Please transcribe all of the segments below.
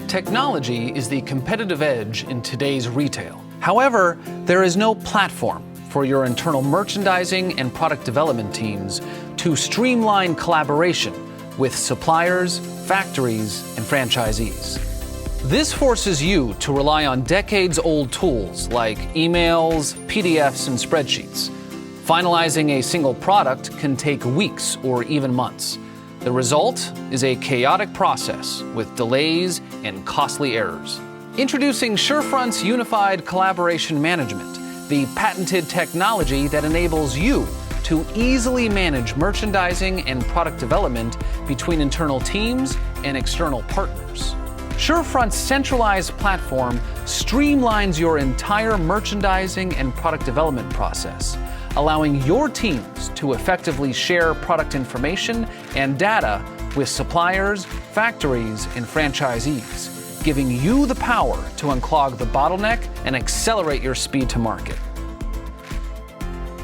Technology is the competitive edge in today's retail. However, there is no platform for your internal merchandising and product development teams to streamline collaboration with suppliers, factories, and franchisees. This forces you to rely on decades-old tools like emails, PDFs, and spreadsheets. Finalizing a single product can take weeks or even months. The result is a chaotic process with delays and costly errors. Introducing Surefront's Unified Collaboration Management, the patented technology that enables you to easily manage merchandising and product development between internal teams and external partners. Surefront's centralized platform streamlines your entire merchandising and product development process, allowing your teams to effectively share product information and data with suppliers, factories, and franchisees, giving you the power to unclog the bottleneck and accelerate your speed to market.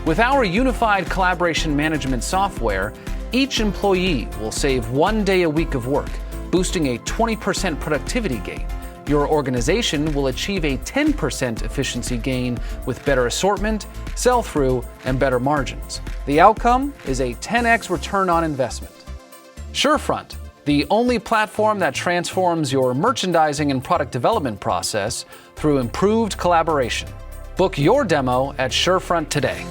With our unified collaboration management software, each employee will save 1 day a week of work, boosting a 20% productivity gain. Your organization will achieve a 10% efficiency gain with better assortment, sell-through, and better margins. The outcome is a 10x return on investment. Surefront, the only platform that transforms your merchandising and product development process through improved collaboration. Book your demo at Surefront today.